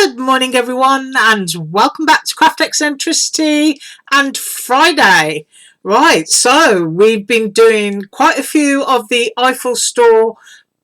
Good morning everyone and welcome back to Craft Eccentricity and Friday. Right, so we've been doing quite a few of the Eiffel store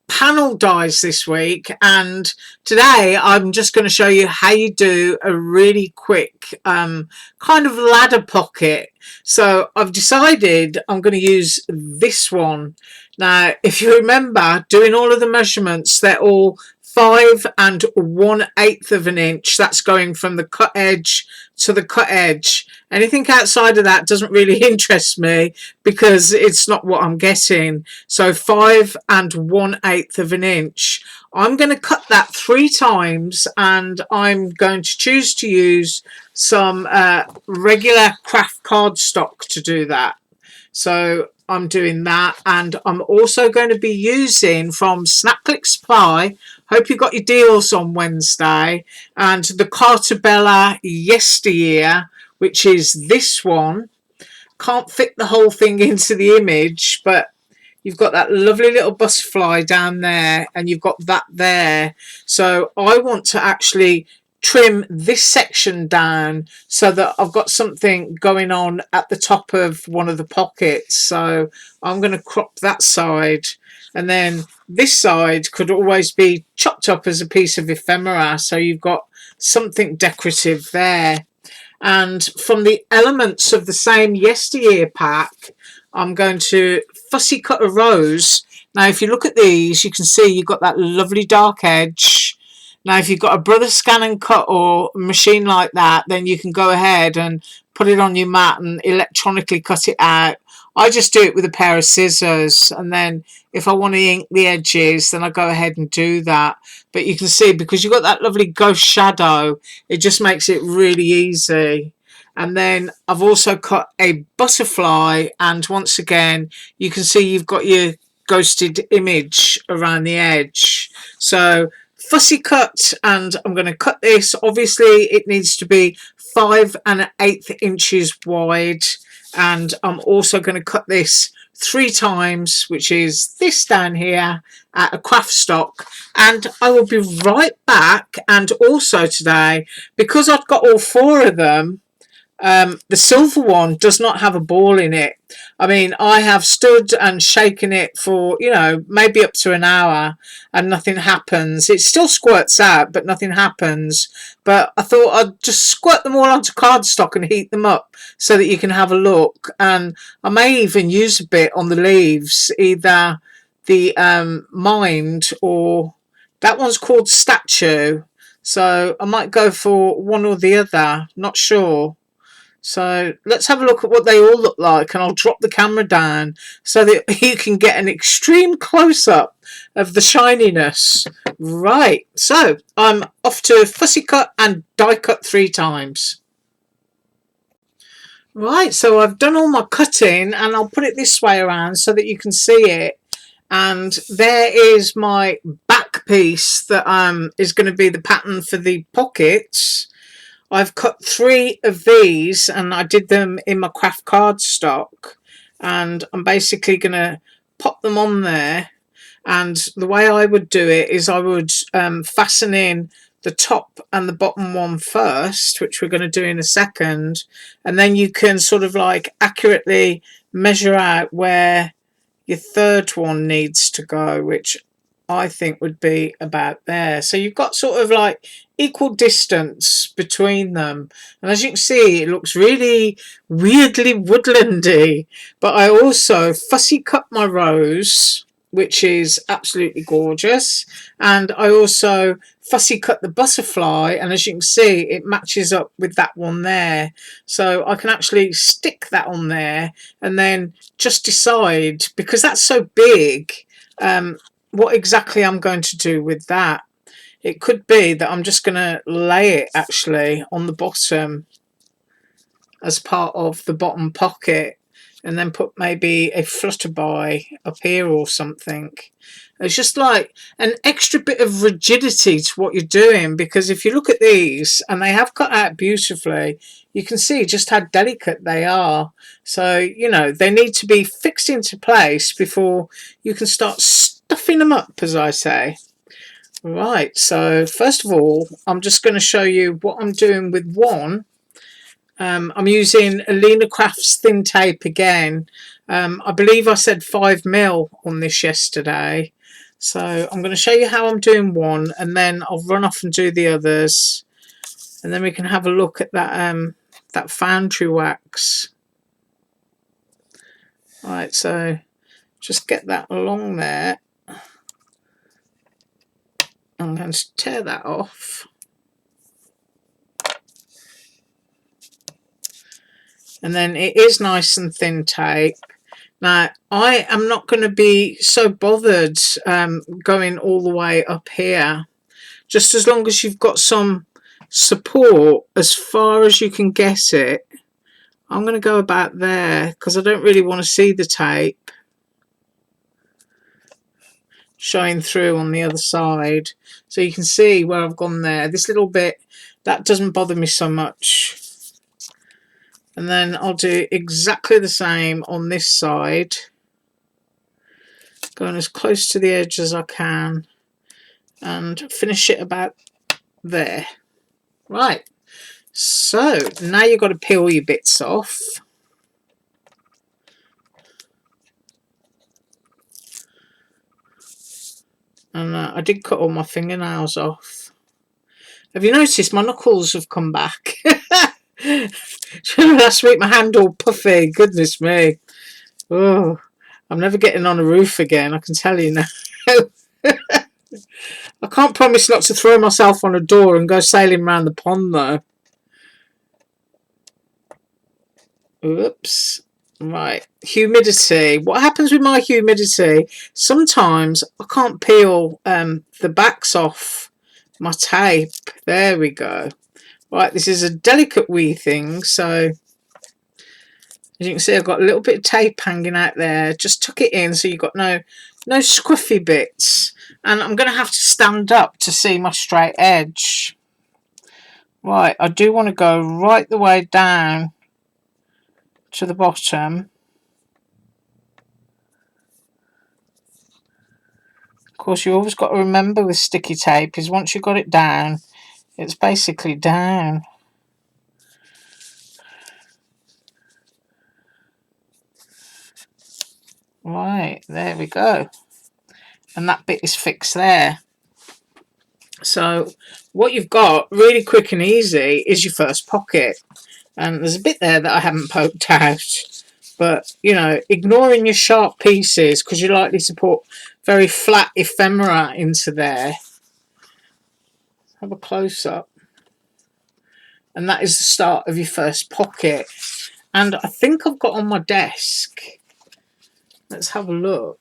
panel dies this week, and today I'm just going to show you how you do a really quick kind of ladder pocket. So I've decided I'm going to use this one. Now if you remember doing all of the measurements, they're all 5 1/8 of an inch. That's going from the cut edge to the cut edge. Anything outside of that doesn't really interest me because it's not what I'm getting. So 5 1/8 of an inch. I'm going to cut that 3 times, and I'm going to choose to use some regular craft cardstock to do that. So I'm doing that, and I'm also going to be using from Snap Click Supply. Hope you got your deals on Wednesday, and the Cartabella Yesteryear, which is this one. Can't fit the whole thing into the image, but you've got that lovely little butterfly down there, and you've got that there. So I want to actually trim this section down so that I've got something going on at the top of one of the pockets. So I'm going to crop that side, and then this side could always be chopped up as a piece of ephemera, so you've got something decorative there. And from the elements of the same yesteryear pack, I'm going to fussy cut a rose. Now if you look at these, you can see you've got that lovely dark edge. Now if you've got a Brother Scan and Cut or machine like that, then you can go ahead and put it on your mat and electronically cut it out. I just do it with a pair of scissors, and then if I want to ink the edges, then I go ahead and do that. But you can see, because you've got that lovely ghost shadow, it just makes it really easy. And then I've also cut a butterfly, and once again you can see you've got your ghosted image around the edge. So fussy cut, and I'm going to cut this. Obviously it needs to be 5 1/8 inches wide, and I'm also going to cut this 3 times, which is this down here at a craft stock. And I will be right back. And also today, because I've got all 4 of them, the silver one does not have a ball in it. I mean, I have stood and shaken it for, you know, maybe up to an hour, and nothing happens. It still squirts out, but nothing happens. But I thought I'd just squirt them all onto cardstock and heat them up so that you can have a look. And I may even use a bit on the leaves, either the Mind, or that one's called Statue. So I might go for one or the other, not sure. So let's have a look at what they all look like, and I'll drop the camera down so that you can get an extreme close-up of the shininess. Right, so I'm off to fussy cut and die cut 3 times. Right, so I've done all my cutting, and I'll put it this way around so that you can see it. And there is my back piece that is going to be the pattern for the pockets. I've cut 3 of these, and I did them in my craft cardstock, and I'm basically going to pop them on there. And the way I would do it is I would fasten in the top and the bottom one first, which we're going to do in a second, and then you can sort of like accurately measure out where your third one needs to go, which I think would be about there. So you've got sort of like equal distance between them, and as you can see, it looks really weirdly woodlandy. But I also fussy cut my rose, which is absolutely gorgeous, and I also fussy cut the butterfly, and as you can see, it matches up with that one there. So I can actually stick that on there and then just decide, because that's so big, what exactly I'm going to do with that. It could be that I'm just going to lay it actually on the bottom as part of the bottom pocket, and then put maybe a flutterby up here or something. It's just like an extra bit of rigidity to what you're doing, because if you look at these, and they have cut out beautifully, you can see just how delicate they are. So, you know, they need to be fixed into place before you can start stuffing them up, as I say. Right, so first of all, I'm just going to show you what I'm doing with one. I'm using Alina Crafts thin tape again. I believe I said 5mm on this yesterday. So I'm going to show you how I'm doing one, and then I'll run off and do the others. And then we can have a look at that foundry wax. Right, so just get that along there. I'm going to tear that off. And then it is nice and thin tape. Now, I am not going to be so bothered going all the way up here. Just as long as you've got some support as far as you can get it. I'm going to go about there because I don't really want to see the tape showing through on the other side. So you can see where I've gone there. This little bit, that doesn't bother me so much. And then I'll do exactly the same on this side. Going as close to the edge as I can. And finish it about there. Right. So, now you've got to peel your bits off. And I did cut all my fingernails off. Have you noticed my knuckles have come back? Last week my hand all puffy. Goodness me. Oh, I'm never getting on a roof again, I can tell you now. I can't promise not to throw myself on a door and go sailing around the pond though. Oops. Right, humidity. What happens with my humidity? Sometimes I can't peel the backs off my tape. There we go. Right, this is a delicate wee thing, so as you can see I've got a little bit of tape hanging out there. Just tuck it in so you've got no scruffy bits. And I'm going to have to stand up to see my straight edge. Right, I do want to go right the way down to the bottom. Of course, you always got to remember with sticky tape is once you've got it down, it's basically down. Right, there we go. And that bit is fixed there. So what you've got really quick and easy is your first pocket. And there's a bit there that I haven't poked out. But, you know, ignoring your sharp pieces because you're likely to put very flat ephemera into there. Have a close-up. And that is the start of your first pocket. And I think I've got on my desk. Let's have a look.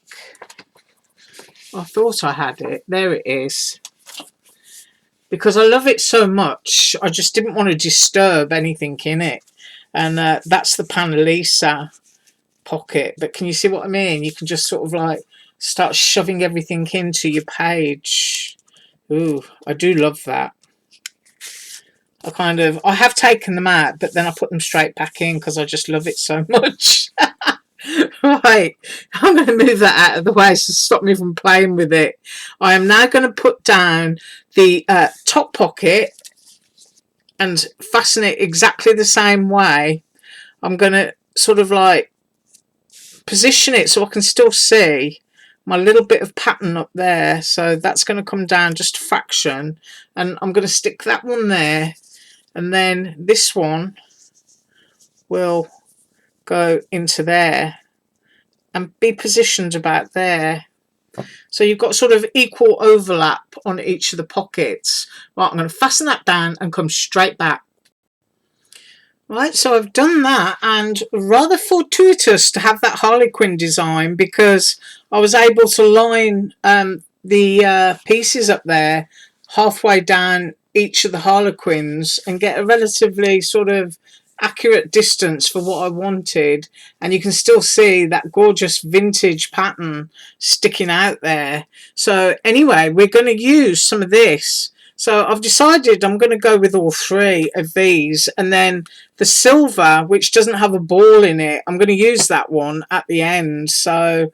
I thought I had it. There it is. Because I love it so much, I just didn't want to disturb anything in it. And that's the Panalisa pocket. But can you see what I mean? You can just sort of like start shoving everything into your page. Ooh, I do love that. I have taken them out, but then I put them straight back in because I just love it so much. Right, I'm going to move that out of the way to stop me from playing with it. I am now going to put down the top pocket and fasten it exactly the same way. I'm going to sort of like position it so I can still see my little bit of pattern up there. So that's going to come down just a fraction, and I'm going to stick that one there, and then this one will go into there and be positioned about there. So you've got sort of equal overlap on each of the pockets. Right, I'm going to fasten that down and come straight back. Right, so I've done that, and rather fortuitous to have that Harlequin design because I was able to line the pieces up there halfway down each of the Harlequins and get a relatively sort of accurate distance for what I wanted, and you can still see that gorgeous vintage pattern sticking out there. So anyway, we're going to use some of this. So I've decided I'm going to go with all three of these, and then the silver, which doesn't have a ball in it, I'm going to use that one at the end. So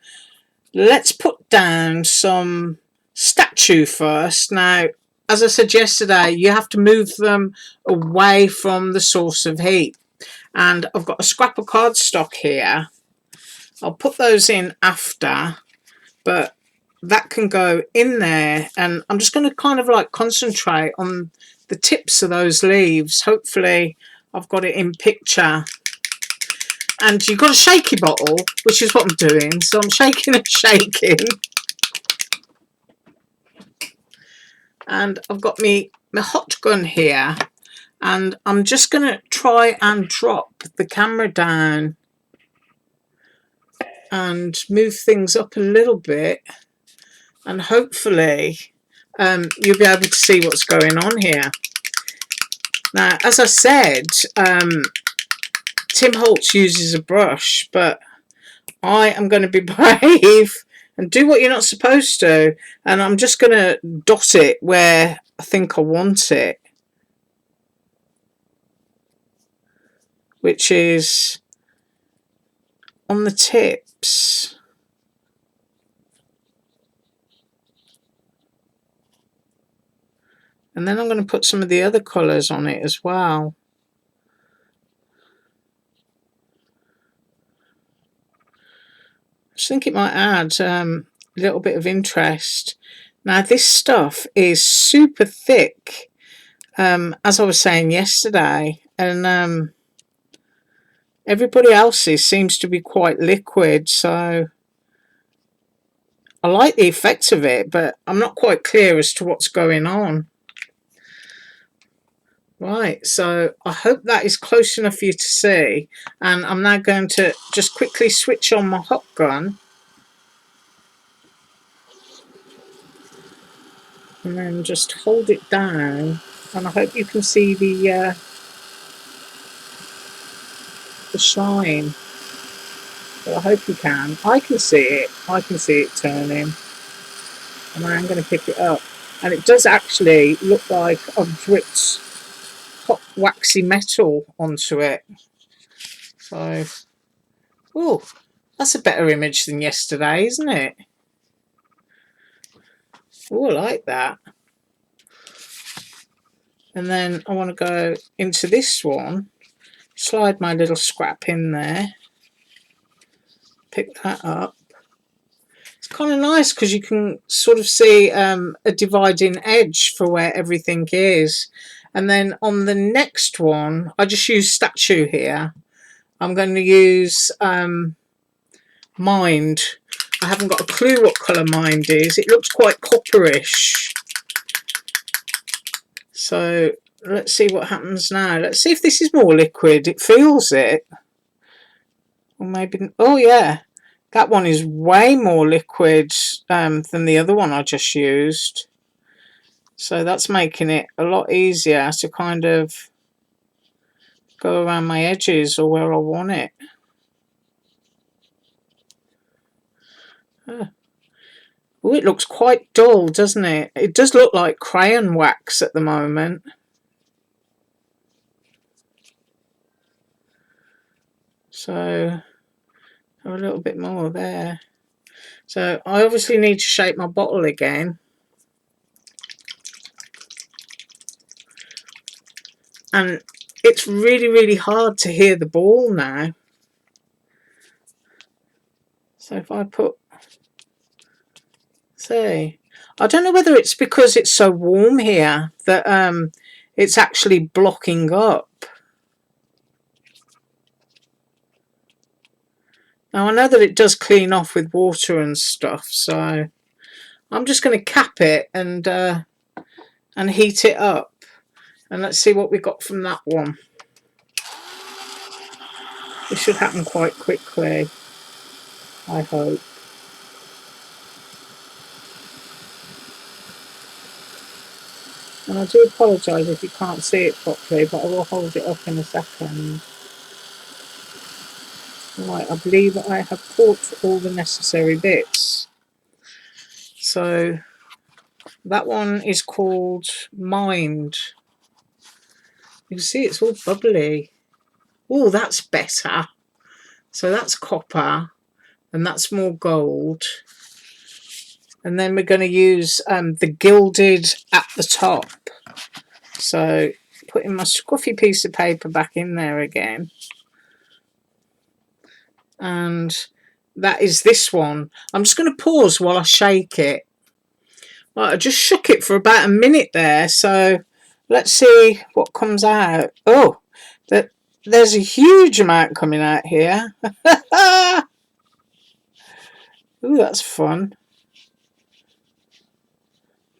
let's put down some statue first. Now, as I said yesterday, you have to move them away from the source of heat. And I've got a scrap of cardstock here. I'll put those in after, but that can go in there. And I'm just going to kind of like concentrate on the tips of those leaves. Hopefully I've got it in picture. And you've got a shaky bottle, which is what I'm doing. So I'm shaking and shaking. And I've got my hot gun here. And I'm just going to try and drop the camera down and move things up a little bit. And hopefully you'll be able to see what's going on here. Now, as I said, Tim Holtz uses a brush, but I am going to be brave and do what you're not supposed to. And I'm just going to dot it where I think I want it, which is on the tips. And then I'm going to put some of the other colours on it as well. I just think it might add a little bit of interest. Now, this stuff is super thick, as I was saying yesterday, and everybody else's seems to be quite liquid, so I like the effect of it, but I'm not quite clear as to what's going on. Right, so I hope that is close enough for you to see, and I'm now going to just quickly switch on my hot gun and then just hold it down, and I hope you can see the shine. Well, I hope you can. I can see it. I can see it turning, and I'm going to pick it up, and it does actually look like I've dripped hot waxy metal onto it. So, oh, that's a better image than yesterday, isn't it? Oh, I like that. And then I want to go into this one, slide my little scrap in there, pick that up. It's kind of nice because you can sort of see a dividing edge for where everything is. And then on the next one, I just use statue here. I'm going to use Mind. I haven't got a clue what colour Mind is. It looks quite copperish. So let's see what happens now. Let's see if this is more liquid. It feels it. Or maybe, oh yeah. That one is way more liquid than the other one I just used. So that's making it a lot easier to kind of go around my edges or where I want it. Oh, it looks quite dull, doesn't it? It does look like crayon wax at the moment. So a little bit more there. So I obviously need to shape my bottle again. And it's really hard to hear the ball now. So if I put, see, I don't know whether it's because it's so warm here that it's actually blocking up. Now I know that it does clean off with water and stuff, so I'm just going to cap it and heat it up. And let's see what we got from that one. This should happen quite quickly, I hope. And I do apologise if you can't see it properly, but I will hold it up in a second. Right, I believe I have caught all the necessary bits. So that one is called Mind. You can see it's all bubbly. Oh, that's better. So that's copper, and that's more gold. And then we're going to use the gilded at the top. So putting my scruffy piece of paper back in there again. And that is this one. I'm just going to pause while I shake it. Right, I just shook it for about a minute there, so let's see what comes out. Oh, there's a huge amount coming out here. Ooh, that's fun.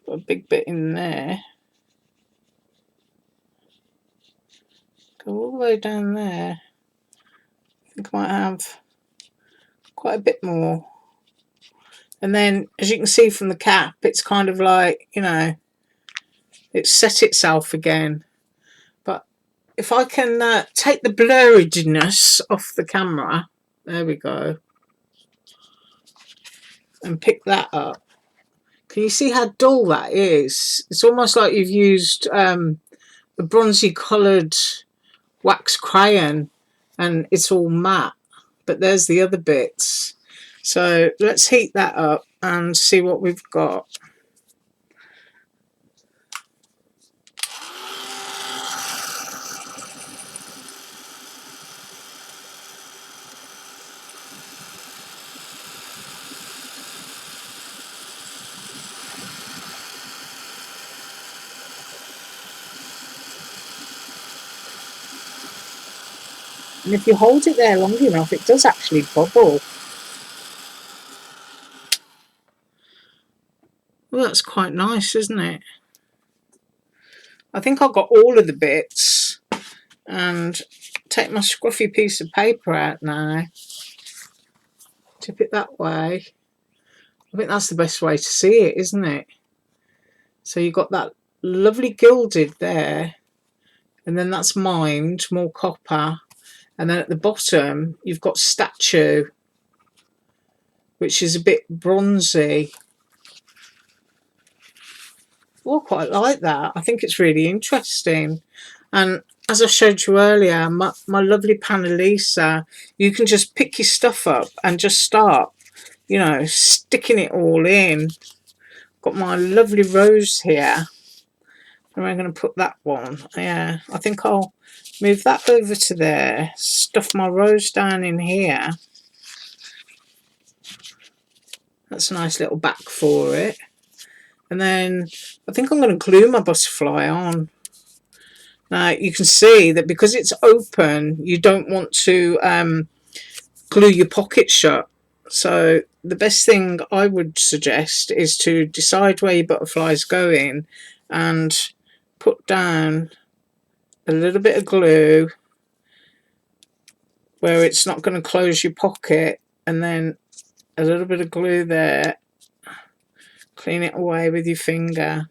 Got a big bit in there. Go all the way down there. I think I might have quite a bit more. And then, as you can see from the cap, it's kind of like, you know, it's set itself again. But if I can take the blurriness off the camera, there we go, and pick that up. Can you see how dull that is? It's almost like you've used a bronzy coloured wax crayon and it's all matte. But there's the other bits. So let's heat that up and see what we've got. And if you hold it there long enough, it does actually bubble. Well, that's quite nice, isn't it? I think I've got all of the bits, and take my scruffy piece of paper out now. Tip it that way. I think that's the best way to see it, isn't it? So you've got that lovely gilded there, and then that's mined, more copper. And then at the bottom, you've got statue, which is a bit bronzy. Oh, I quite like that. I think it's really interesting. And as I showed you earlier, my lovely Panelisa, you can just pick your stuff up and just start, you know, sticking it all in. Got my lovely rose here. And I'm going to put that one. Yeah, I think I'll move that over to there. Stuff my rose down in here. That's a nice little back for it. And then I think I'm going to glue my butterfly on. Now you can see that because it's open, you don't want to glue your pocket shut. So the best thing I would suggest is to decide where your butterfly's going and put down a little bit of glue where it's not going to close your pocket, and then a little bit of glue there. Clean it away with your finger.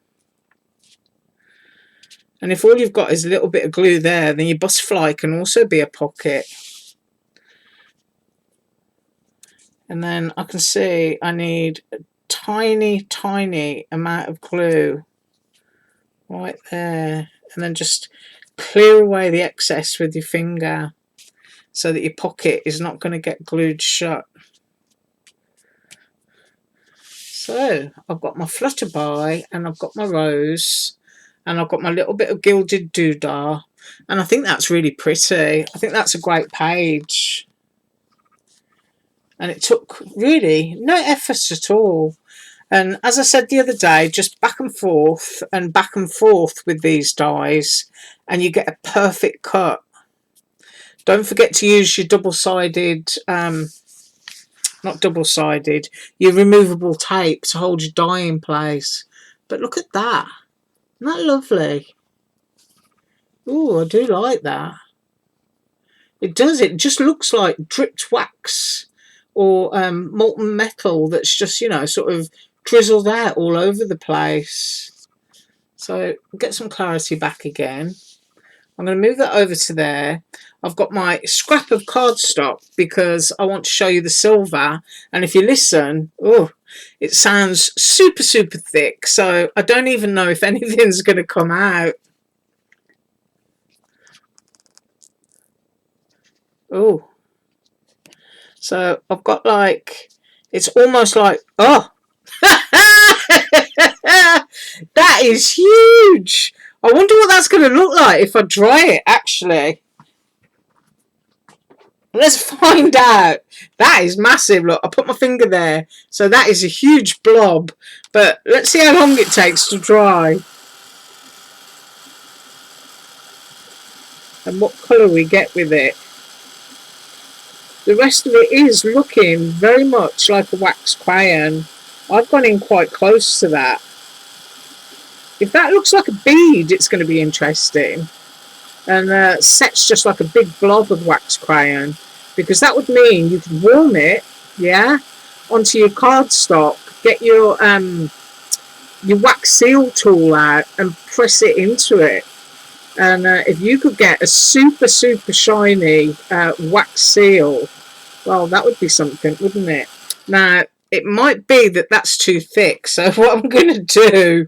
And if all you've got is a little bit of glue there, then your butterfly can also be a pocket. And then I can see I need a tiny, tiny amount of glue right there. And then just clear away the excess with your finger so that your pocket is not going to get glued shut. So I've got my flutterby and I've got my rose and I've got my little bit of gilded doodah, and I think that's really pretty. I think that's a great page. And it took really no effort at all. And as I said the other day, just back and forth with these dies and you get a perfect cut. Don't forget to use your double-sided, not double-sided, your removable tape to hold your die in place. But look at that. Isn't that lovely? Ooh, I do like that. It does. It just looks like dripped wax or molten metal that's just, you know, sort of drizzled out all over the place. So get some clarity back again. I'm going to move that over to there. I've got my scrap of cardstock because I want to show you the silver. And if you listen, oh, it sounds super, super thick. So I don't even know if anything's going to come out. Oh. So I've got like, it's almost like, oh, That is huge. I wonder what that's going to look like if I dry it, actually. Let's find out. That is massive. Look, I put my finger there. So that is a huge blob. But let's see how long it takes to dry. And what colour we get with it. The rest of it is looking very much like a wax crayon. I've gone in quite close to that. If that looks like a bead, it's going to be interesting. And sets just like a big blob of wax crayon, because that would mean you could warm it, yeah, onto your cardstock, get your wax seal tool out and press it into it. And if you could get a super shiny wax seal, well, that would be something, wouldn't it? Now, it might be that that's too thick, so what I'm going to do,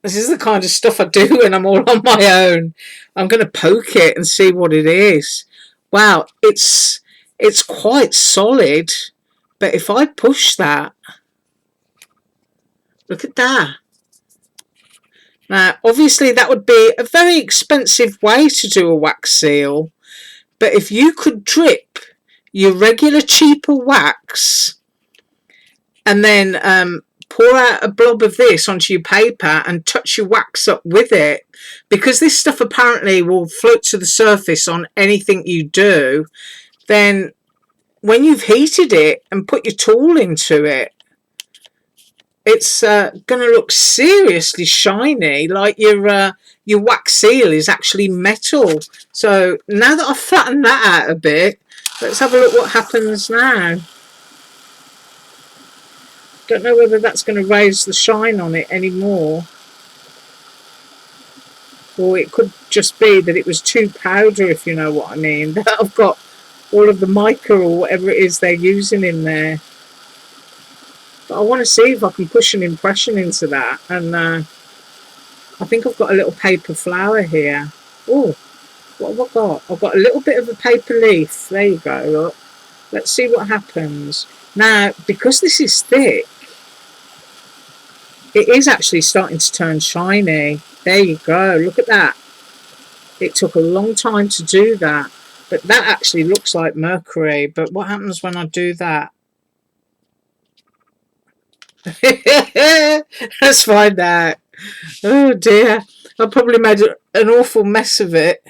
this is the kind of stuff I do when I'm all on my own. I'm going to poke it and see what it is. Wow, it's quite solid. But if I push that, look at that. Now, obviously that would be a very expensive way to do a wax seal. But if you could drip your regular cheaper wax and then pour out a blob of this onto your paper and touch your wax up with it, because this stuff apparently will float to the surface on anything you do, then when you've heated it and put your tool into it, it's going to look seriously shiny, like your wax seal is actually metal. So now that I've flattened that out a bit, let's have a look what happens now. Don't know whether that's going to raise the shine on it anymore, or it could just be that it was too powder, if you know what I mean. That I've got all of the mica or whatever it is they're using in there. But I want to see if I can push an impression into that. And I think I've got a little paper flower here. Oh, what have I got? I've got a little bit of a paper leaf. There you go, look. Let's see what happens. Now, because this is thick, it is actually starting to turn shiny. There you go, look at that. It took a long time to do that, but that actually looks like mercury. But what happens when I do that? Let's find out. Oh dear, I probably made an awful mess of it.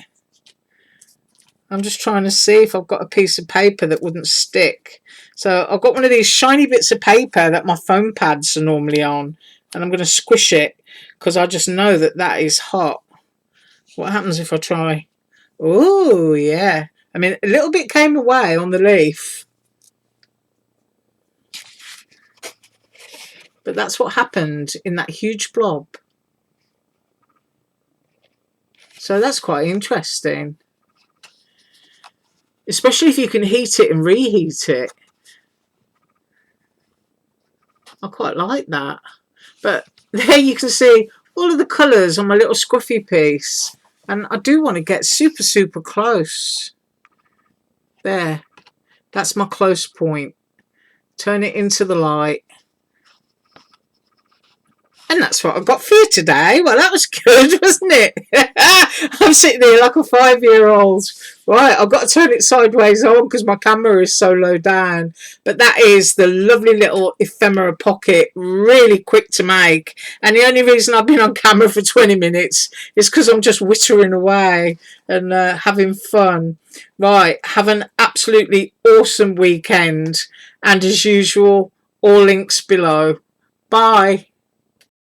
I'm just trying to see if I've got a piece of paper that wouldn't stick. So I've got one of these shiny bits of paper that my foam pads are normally on, and I'm going to squish it because I just know that that is hot. What happens if I try? Oh yeah, I mean a little bit came away on the leaf, but that's what happened in that huge blob. So that's quite interesting, especially if you can heat it and reheat it. I quite like that. But there you can see all of the colours on my little scruffy piece. And I do want to get super close. There. That's my close point. Turn it into the light. And that's what I've got for you today. Well, that was good, wasn't it? I'm sitting there like a 5-year-old. Right, I've got to turn it sideways on because my camera is so low down. But that is the lovely little ephemera pocket. Really quick to make. And the only reason I've been on camera for 20 minutes is because I'm just whittering away and having fun. Right, have an absolutely awesome weekend. And as usual, all links below. Bye.